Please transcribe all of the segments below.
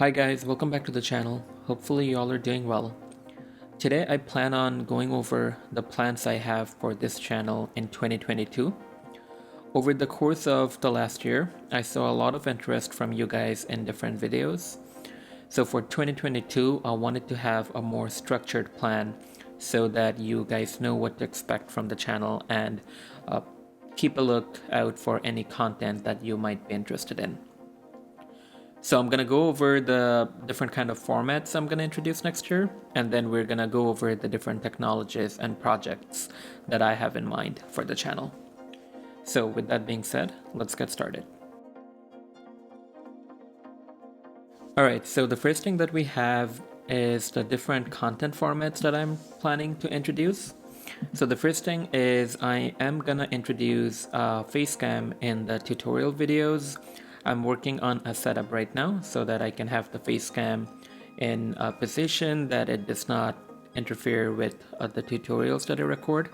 Hi guys, welcome back to the channel. Hopefully you all are doing well. Today I plan on going over the plans I have for this channel in 2022. Over the course of the last year, I saw a lot of interest from you guys in different videos. So for 2022, I wanted to have a more structured plan so that you guys know what to expect from the channel and keep a lookout for any content that you might be interested in. So I'm gonna go over the different kind of formats I'm gonna introduce next year, and then we're gonna go over the different technologies and projects that I have in mind for the channel. So with that being said, let's get started. Alright, so the first thing that we have is the different content formats that I'm planning to introduce. So the first thing is I am gonna introduce Facecam in the tutorial videos. I'm working on a setup right now so that I can have the Facecam in a position that it does not interfere with the tutorials that I record.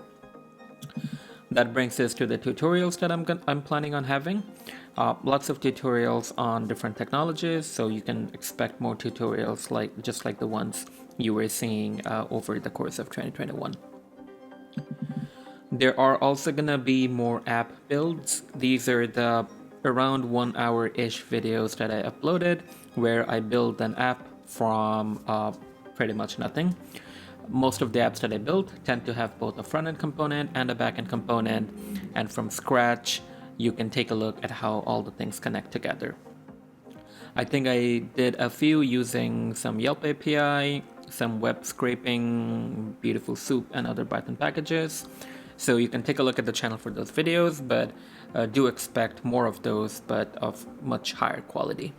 That brings us to the tutorials that I'm planning on having. Lots of tutorials on different technologies, so you can expect more tutorials just like the ones you were seeing over the course of 2021. There are also gonna be more app builds. These are the around 1 hour-ish videos that I uploaded where I build an app from pretty much nothing. Most of the apps that I built tend to have both a front-end component and a back-end component, and from scratch you can take a look at how all the things connect together. I think I did a few using some Yelp API, some web scraping, Beautiful Soup, and other Python packages. So you can take a look at the channel for those videos, but do expect more of those, but of much higher quality.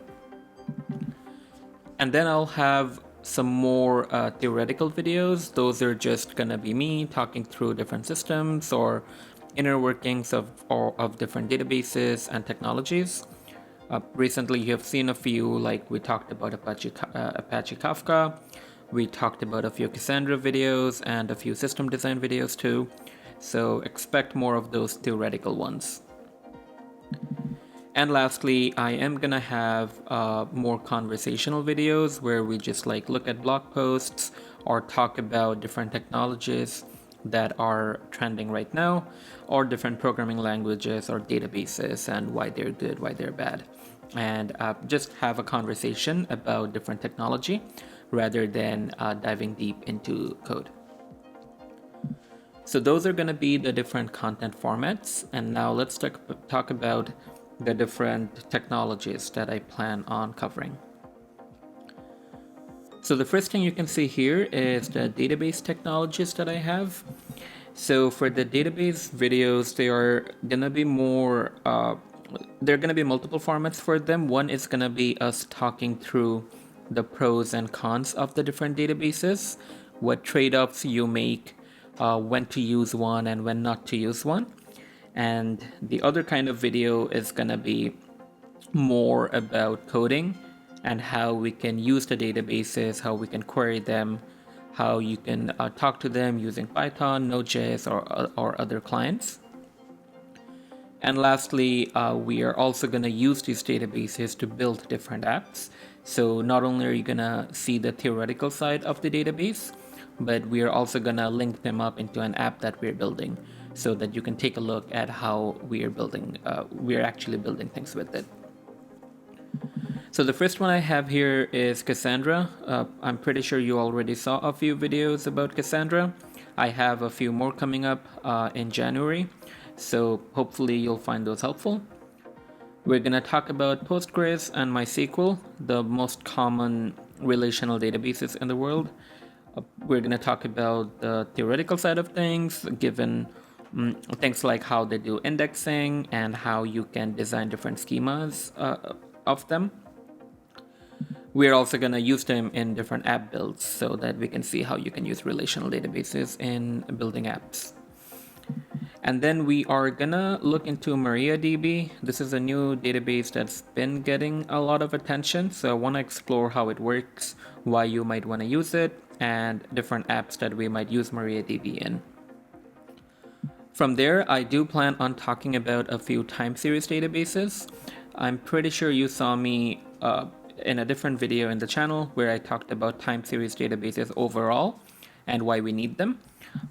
And then I'll have some more theoretical videos. Those are just gonna be me talking through different systems or inner workings of different databases and technologies. Recently you have seen a few, like we talked about Apache Kafka, we talked about a few Cassandra videos and a few system design videos too. So expect more of those theoretical ones. And lastly, I am gonna have more conversational videos where we just look at blog posts or talk about different technologies that are trending right now, or different programming languages or databases and why they're good, why they're bad, and just have a conversation about different technology rather than diving deep into code. So those are going to be the different content formats, and now let's talk about the different technologies that I plan on covering. So the first thing you can see here is the database technologies that I have. So for the database videos, they are going to be more, there are going to be multiple formats for them. One is going to be us talking through the pros and cons of the different databases, what trade-offs you make, when to use one and when not to use one. And the other kind of video is gonna be more about coding and how we can use the databases, how we can query them, how you can talk to them using Python, Node.js, or other clients. And lastly, we are also gonna use these databases to build different apps. So not only are you gonna see the theoretical side of the database, but we are also gonna link them up into an app that we're building so that you can take a look at how we are actually building things with it. So the first one I have here is Cassandra. I'm pretty sure you already saw a few videos about Cassandra. I have a few more coming up in January, so hopefully you'll find those helpful. We're gonna talk about Postgres and MySQL, the most common relational databases in the world. We're going to talk about the theoretical side of things, given things like how they do indexing and how you can design different schemas of them. We're also going to use them in different app builds so that we can see how you can use relational databases in building apps. And then we are going to look into MariaDB. This is a new database that's been getting a lot of attention, so I want to explore how it works, why you might want to use it, and different apps that we might use MariaDB in. From there, I do plan on talking about a few time series databases. I'm pretty sure you saw me in a different video in the channel where I talked about time series databases overall and why we need them.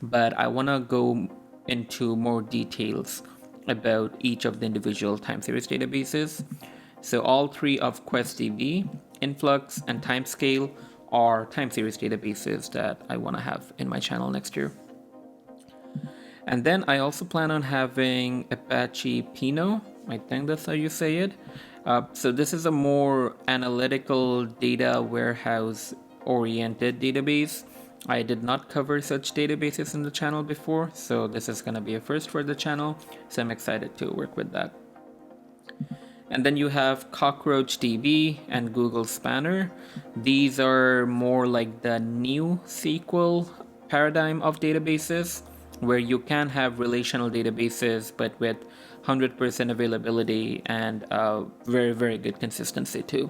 But I want to go into more details about each of the individual time series databases. So all three of QuestDB, Influx, and Timescale are time series databases that I want to have in my channel next year. And then I also plan on having Apache Pinot. I think that's how you say it. So this is a more analytical data warehouse oriented database. I did not cover such databases in the channel before, so this is going to be a first for the channel, so I'm excited to work with that. And then you have Cockroach DB and Google Spanner. These are more like the new SQL paradigm of databases, where you can have relational databases, but with 100% availability and very, very good consistency too.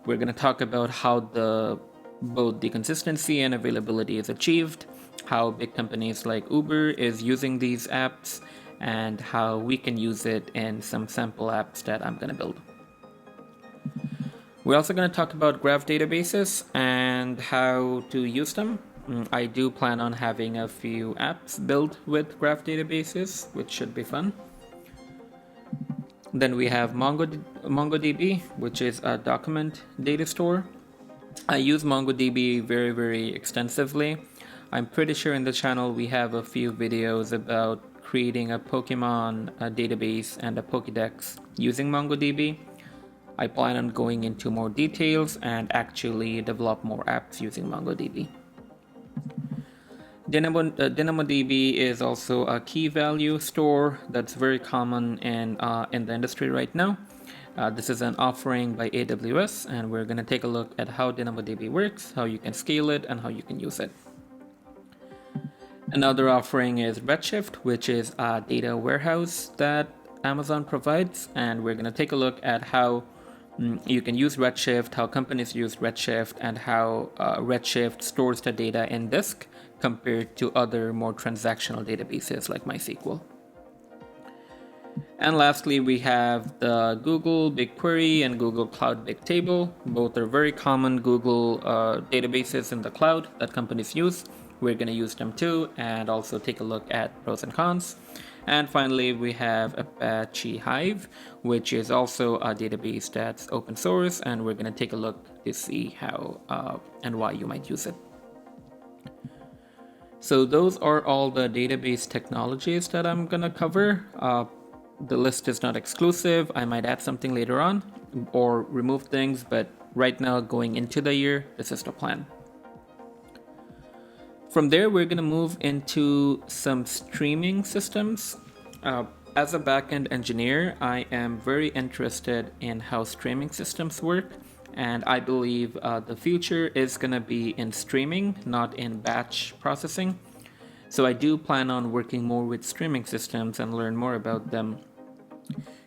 We're going to talk about how both the consistency and availability is achieved, how big companies like Uber is using these apps, and how we can use it in some sample apps that I'm going to build. We're also going to talk about graph databases and how to use them. I do plan on having a few apps built with graph databases, which should be fun. Then we have MongoDB, which is a document data store. I use MongoDB very, very extensively. I'm pretty sure in the channel we have a few videos about creating a Pokemon database and a Pokédex using MongoDB. I plan on going into more details and actually develop more apps using MongoDB. DynamoDB is also a key value store that's very common in the industry right now. This is an offering by AWS, and we're going to take a look at how DynamoDB works, how you can scale it, and how you can use it. Another offering is Redshift, which is a data warehouse that Amazon provides, and we're going to take a look at how you can use Redshift, how companies use Redshift, and how Redshift stores the data in disk compared to other more transactional databases like MySQL. And lastly, we have the Google BigQuery and Google Cloud BigTable. Both are very common Google databases in the cloud that companies use. We're going to use them too, and also take a look at pros and cons. And finally, we have Apache Hive, which is also a database that's open source, and we're going to take a look to see how and why you might use it. So those are all the database technologies that I'm going to cover. The list is not exclusive. I might add something later on or remove things, but right now, going into the year, this is the plan. From there, we're going to move into some streaming systems. As a backend engineer, I am very interested in how streaming systems work, and I believe the future is going to be in streaming, not in batch processing. So I do plan on working more with streaming systems and learn more about them.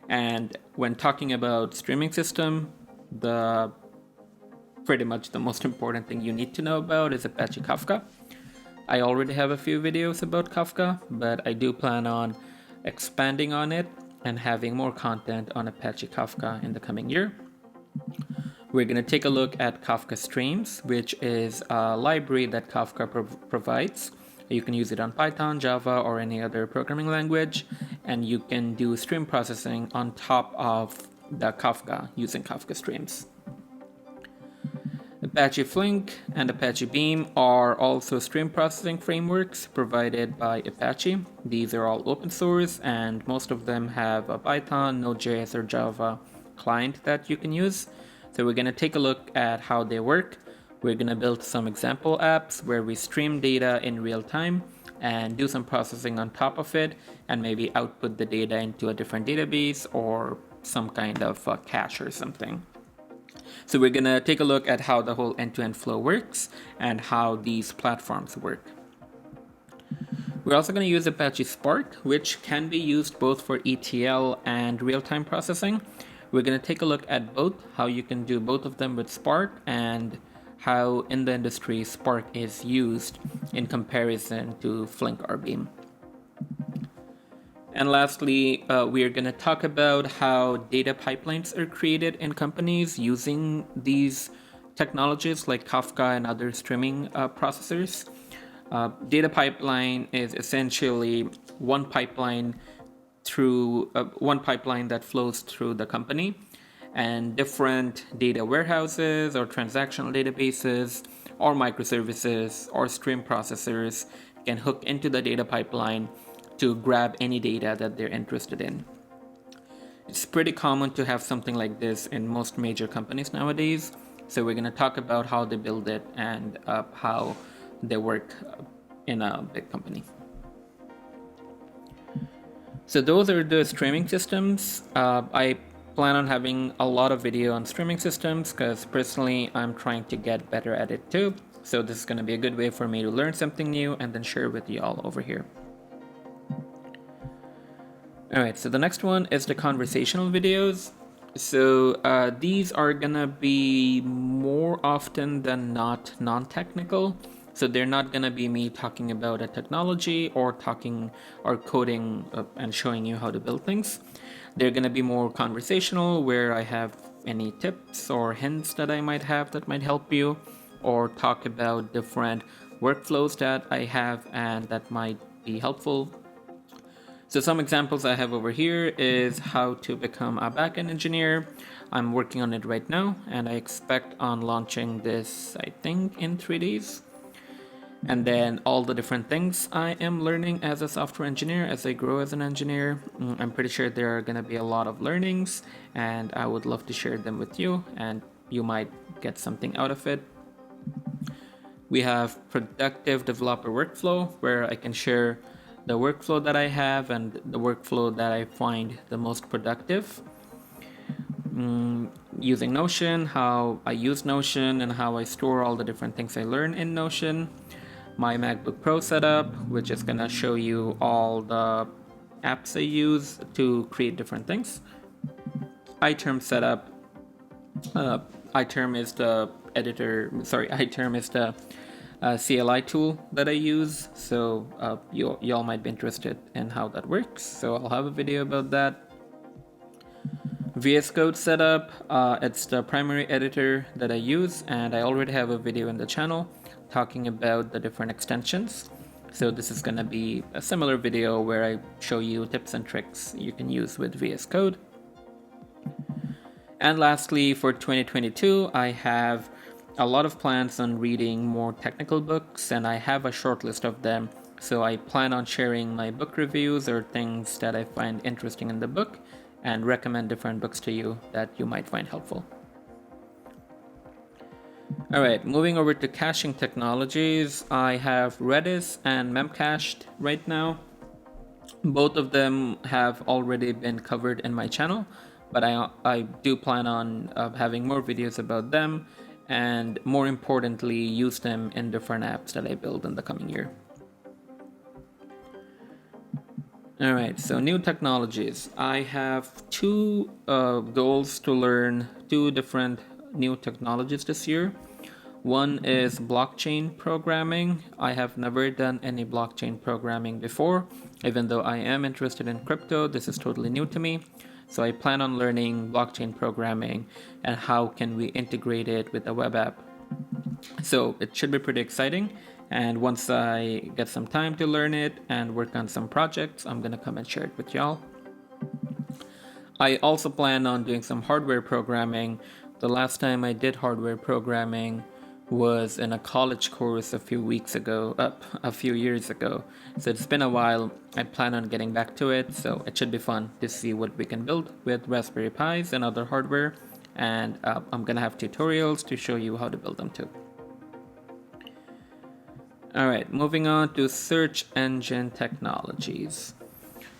And when talking about streaming system, pretty much the most important thing you need to know about is Apache Kafka. I already have a few videos about Kafka, but I do plan on expanding on it and having more content on Apache Kafka in the coming year. We're going to take a look at Kafka Streams, which is a library that Kafka provides. You can use it on Python, Java, or any other programming language, and you can do stream processing on top of the Kafka using Kafka Streams. Apache Flink and Apache Beam are also stream processing frameworks provided by Apache. These are all open source, and most of them have a Python, Node.js, or Java client that you can use. So we're going to take a look at how they work. We're going to build some example apps where we stream data in real time and do some processing on top of it, and maybe output the data into a different database or some kind of cache or something. So we're going to take a look at how the whole end-to-end flow works and how these platforms work. We're also going to use Apache Spark, which can be used both for ETL and real-time processing. We're going to take a look at both, how you can do both of them with Spark, and how in the industry Spark is used in comparison to Flink or Beam. And lastly, we are going to talk about how data pipelines are created in companies using these technologies like Kafka and other streaming processors. Data pipeline is essentially one pipeline one pipeline that flows through the company, and different data warehouses or transactional databases or microservices or stream processors can hook into the data pipeline to grab any data that they're interested in. It's pretty common to have something like this in most major companies nowadays. So we're going to talk about how they build it and how they work in a big company. So those are the streaming systems. I plan on having a lot of video on streaming systems because personally I'm trying to get better at it too. So this is going to be a good way for me to learn something new and then share with you all over here. Alright, so the next one is the conversational videos. So these are gonna be more often than not non-technical. So they're not gonna be me talking about a technology or talking or coding and showing you how to build things. They're gonna be more conversational, where I have any tips or hints that I might have that might help you, or talk about different workflows that I have and that might be helpful. So some examples I have over here is how to become a backend engineer. I'm working on it right now, and I expect on launching this, I think, in 3 days. And then all the different things I am learning as a software engineer, as I grow as an engineer. I'm pretty sure there are going to be a lot of learnings, and I would love to share them with you, and you might get something out of it. We have productive developer workflow, where I can share the workflow that I have and the workflow that I find the most productive. Using Notion, how I use Notion and how I store all the different things I learn in Notion. My MacBook Pro setup, which is gonna show you all the apps I use to create different things. Iterm setup. Iterm is the CLI tool that I use, so y'all might be interested in how that works, so I'll have a video about that. VS Code setup, it's the primary editor that I use, and I already have a video in the channel talking about the different extensions. So this is going to be a similar video where I show you tips and tricks you can use with VS Code. And lastly, for 2022, I have a lot of plans on reading more technical books, and I have a short list of them. So I plan on sharing my book reviews or things that I find interesting in the book and recommend different books to you that you might find helpful. Alright, moving over to caching technologies, I have Redis and Memcached right now. Both of them have already been covered in my channel, but I do plan on having more videos about them, and more importantly, use them in different apps that I build in the coming year. Alright, so new technologies. I have two goals to learn two different new technologies this year. One is blockchain programming. I have never done any blockchain programming before. Even though I am interested in crypto, this is totally new to me. So I plan on learning blockchain programming and how can we integrate it with a web app. So it should be pretty exciting. And once I get some time to learn it and work on some projects, I'm going to come and share it with y'all. I also plan on doing some hardware programming. The last time I did hardware programming was in a college course a few years ago. So it's been a while. I plan on getting back to it, so it should be fun to see what we can build with Raspberry Pis and other hardware. And I'm gonna have tutorials to show you how to build them too. Alright, moving on to search engine technologies.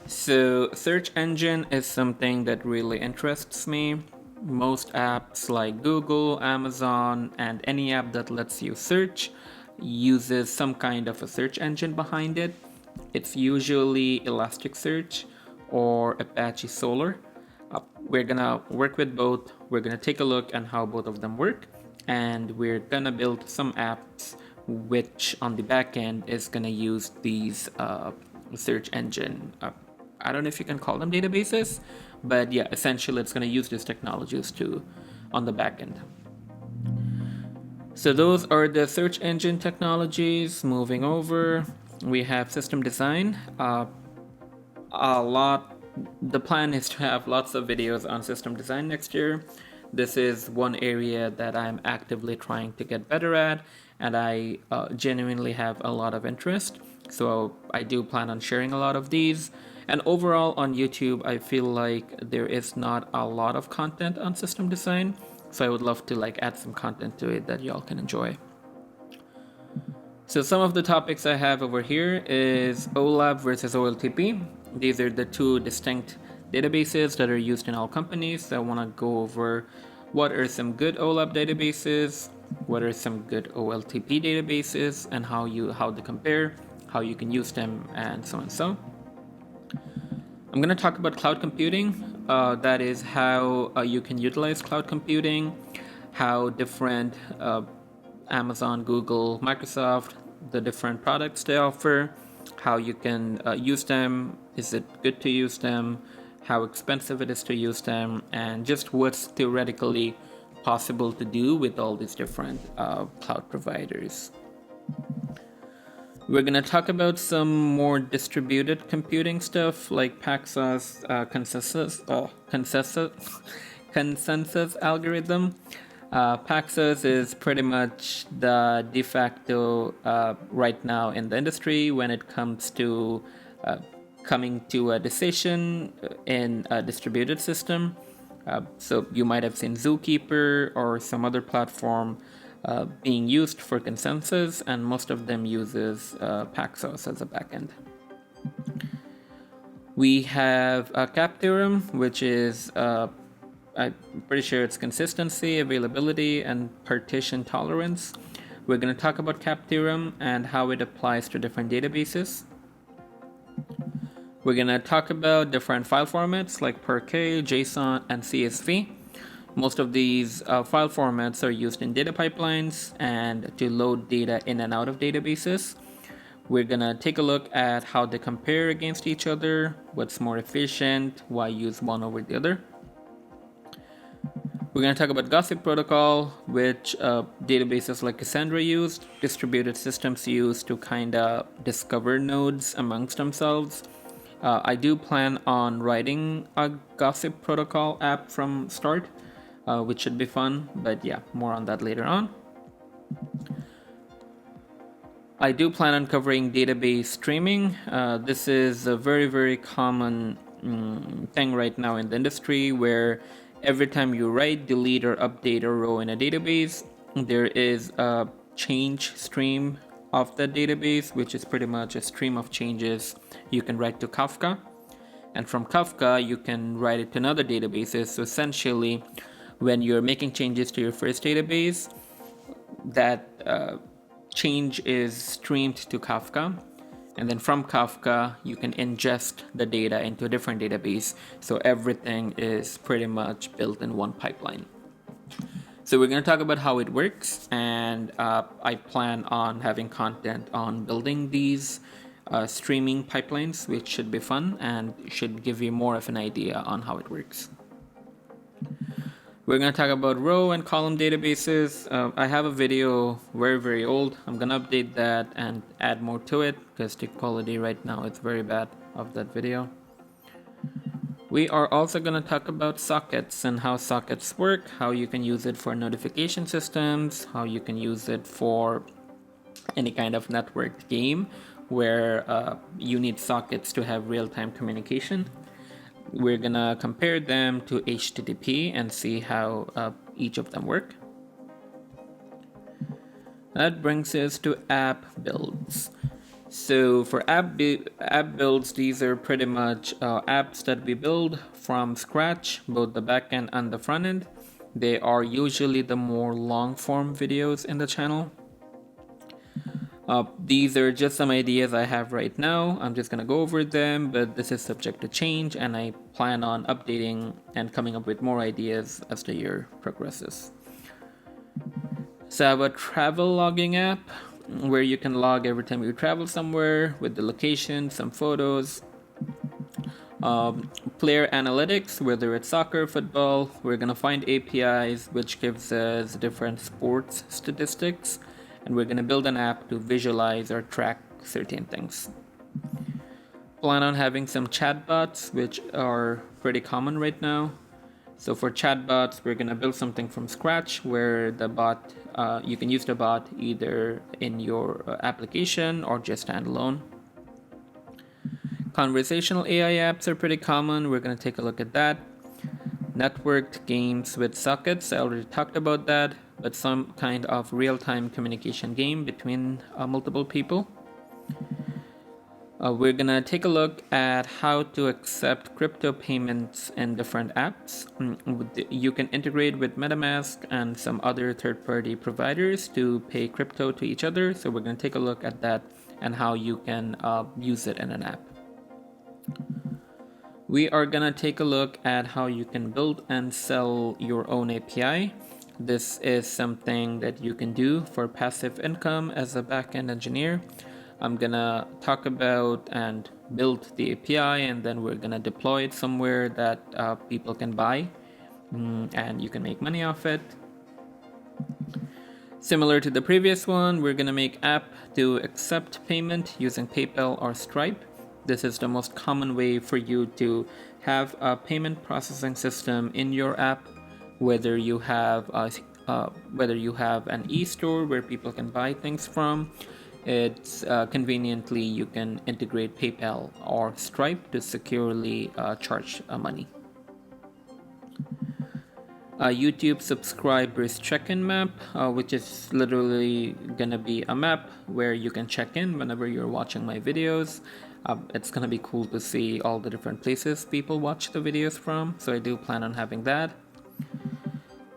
So search engine is something that really interests me. Most apps like Google, Amazon, and any app that lets you search uses some kind of a search engine behind it. It's usually Elasticsearch or Apache Solr. We're gonna work with both. We're gonna take a look at how both of them work, and we're gonna build some apps which on the back end is gonna use these search engine I don't know if you can call them databases, but yeah, essentially it's going to use these technologies too on the back end. So those are the search engine technologies. Moving over, we have system design. The plan is to have lots of videos on system design next year. This is one area that I'm actively trying to get better at, and I genuinely have a lot of interest. So I do plan on sharing a lot of these. And overall on YouTube, I feel like there is not a lot of content on system design. So I would love to add some content to it that y'all can enjoy. So some of the topics I have over here is OLAP versus OLTP. These are the two distinct databases that are used in all companies. So I want to go over what are some good OLAP databases, what are some good OLTP databases, and how they compare, how you can use them, and so on and so. I'm going to talk about cloud computing. That is how you can utilize cloud computing, how different Amazon, Google, Microsoft, the different products they offer, how you can use them, is it good to use them, how expensive it is to use them, and just what's theoretically possible to do with all these different cloud providers. We're going to talk about some more distributed computing stuff like Paxos consensus algorithm. Paxos is pretty much the de facto right now in the industry when it comes to coming to a decision in a distributed system. So you might have seen Zookeeper or some other platform being used for consensus, and most of them uses Paxos as a backend. We have a CAP theorem, which is I'm pretty sure it's consistency, availability, and partition tolerance. We're going to talk about CAP theorem and how it applies to different databases. We're going to talk about different file formats like Parquet, JSON, and CSV. Most of these file formats are used in data pipelines and to load data in and out of databases. We're going to take a look at how they compare against each other, what's more efficient, why use one over the other. We're going to talk about Gossip Protocol, which databases like Cassandra use, distributed systems use to kind of discover nodes amongst themselves. I do plan on writing a Gossip Protocol app from start, which should be fun, but yeah, more on that later on. I do plan on covering database streaming. This is a very, very common thing right now in the industry where every time you write, delete, or update a row in a database, there is a change stream of that database, which is pretty much a stream of changes you can write to Kafka. And from Kafka, you can write it to another databases. So essentially, when you're making changes to your first database, that change is streamed to Kafka. And then from Kafka, you can ingest the data into a different database. So everything is pretty much built in one pipeline. So we're going to talk about how it works. And I plan on having content on building these streaming pipelines, which should be fun and should give you more of an idea on how it works. We're going to talk about row and column databases. I have a video very, very old. I'm going to update that and add more to it because the quality right now is very bad of that video. We are also going to talk about sockets and how sockets work, how you can use it for notification systems, how you can use it for any kind of networked game where you need sockets to have real-time communication. We're gonna compare them to HTTP and see how each of them work. That brings us to app builds. So for app builds, these are pretty much apps that we build from scratch, both the backend and the front end. They are usually the more long form videos in the channel. These are just some ideas I have right now. I'm just going to go over them, but this is subject to change, and I plan on updating and coming up with more ideas as the year progresses. So I have a travel logging app where you can log every time you travel somewhere with the location, some photos. Player analytics, whether it's soccer, football, we're going to find APIs which gives us different sports statistics, and we're going to build an app to visualize or track certain things. Plan on having some chatbots, which are pretty common right now. So for chatbots, we're going to build something from scratch where the bot, you can use the bot either in your application or just standalone. Conversational AI apps are pretty common. We're going to take a look at that. Networked games with sockets, I already talked about that, but some kind of real-time communication game between multiple people. We're going to take a look at how to accept crypto payments in different apps. You can integrate with MetaMask and some other third-party providers to pay crypto to each other. So we're going to take a look at that and how you can use it in an app. We are going to take a look at how you can build and sell your own API. This is something that you can do for passive income as a backend engineer. I'm going to talk about and build the API, and then we're going to deploy it somewhere that people can buy and you can make money off it. Similar to the previous one, we're going to make app to accept payment using PayPal or Stripe. This is the most common way for you to have a payment processing system in your app, whether you have an e-store where people can buy things from. It's conveniently you can integrate PayPal or Stripe to securely charge money. YouTube subscribers check-in map, which is literally gonna be a map where you can check in whenever you're watching my videos. It's gonna be cool to see all the different places people watch the videos from, so I do plan on having that.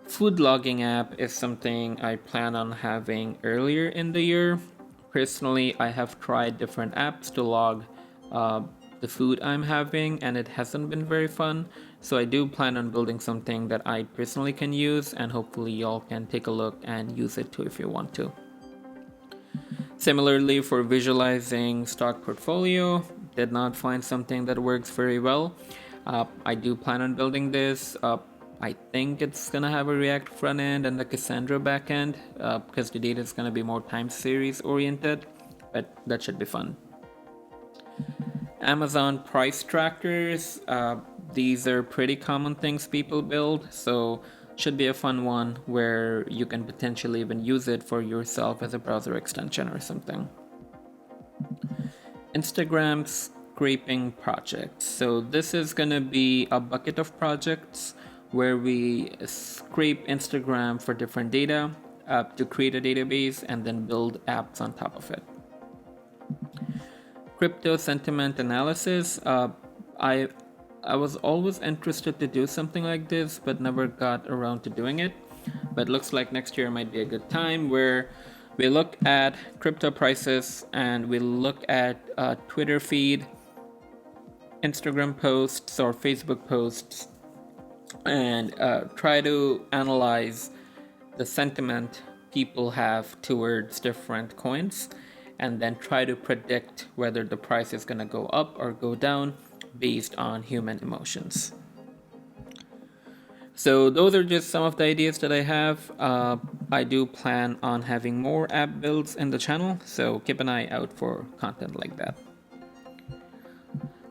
Food logging app is something I plan on having earlier in the year. Personally, I have tried different apps to log the food I'm having, and it hasn't been very fun. So I do plan on building something that I personally can use, and hopefully y'all can take a look and use it too if you want to. Similarly, for visualizing stock portfolio, did not find something that works very well. I do plan on building this. I think it's gonna have a React front end and the Cassandra backend because the data is gonna be more time series oriented, but that should be fun. Amazon price trackers, these are pretty common things people build, so should be a fun one where you can potentially even use it for yourself as a browser extension or something. Instagram scraping projects. So this is gonna be a bucket of projects where we scrape Instagram for different data to create a database and then build apps on top of it. Crypto sentiment analysis. I was always interested to do something like this, but never got around to doing it. But looks like next year might be a good time where we look at crypto prices and we look at Twitter feed, Instagram posts or Facebook posts, and try to analyze the sentiment people have towards different coins, and then try to predict whether the price is going to go up or go down based on human emotions. So those are just some of the ideas that I have. I do plan on having more app builds in the channel, so keep an eye out for content like that.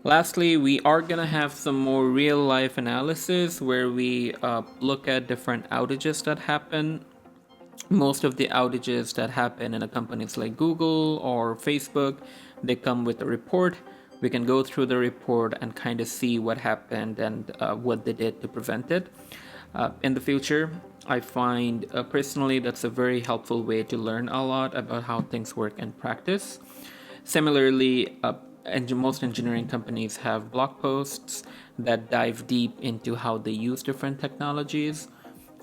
Lastly, we are gonna have some more real life analysis where we look at different outages that happen. Most of the outages that happen in a companies like Google or Facebook, they come with a report. We can go through the report and kind of see what happened and what they did to prevent it. In the future, I find personally that's a very helpful way to learn a lot about how things work in practice. Similarly, most engineering companies have blog posts that dive deep into how they use different technologies,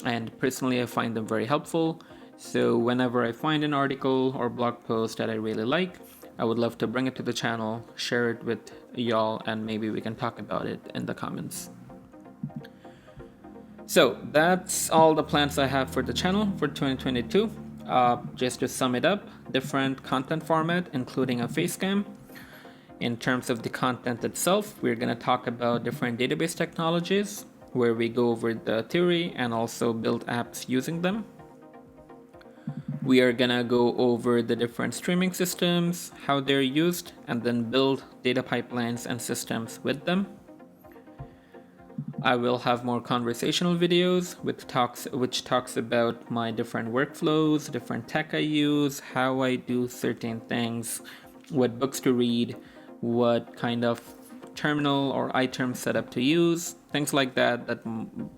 and personally I find them very helpful. So whenever I find an article or blog post that I really like, I would love to bring it to the channel, share it with y'all, and maybe we can talk about it in the comments. So that's all the plans I have for the channel for 2022. Just to sum it up, different content format, including a face cam. In terms of the content itself, we're going to talk about different database technologies, where we go over the theory and also build apps using them. We are going to go over the different streaming systems, how they're used, and then build data pipelines and systems with them. I will have more conversational videos which talks about my different workflows, different tech I use, how I do certain things, what books to read, what kind of terminal or Iterm setup to use, things like that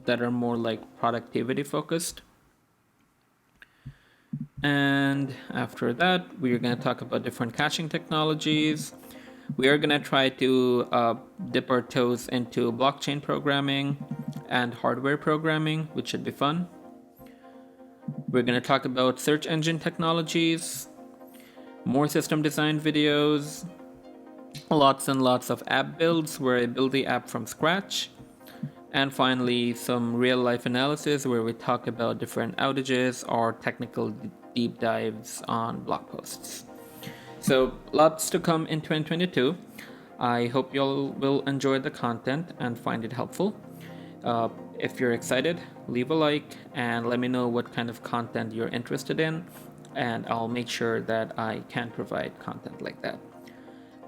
are more like productivity focused. And after that, we are going to talk about different caching technologies. We are going to try to dip our toes into blockchain programming and hardware programming, which should be fun. We're going to talk about search engine technologies, more system design videos, lots and lots of app builds where I build the app from scratch, and finally some real life analysis where we talk about different outages or technical deep dives on blog posts. So lots to come in 2022. I hope y'all will enjoy the content and find it helpful. If you're excited, leave a like and let me know what kind of content you're interested in, and I'll make sure that I can provide content like that.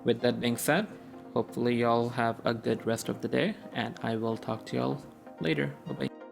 With that being said, hopefully y'all have a good rest of the day, and I will talk to y'all later. Bye-bye.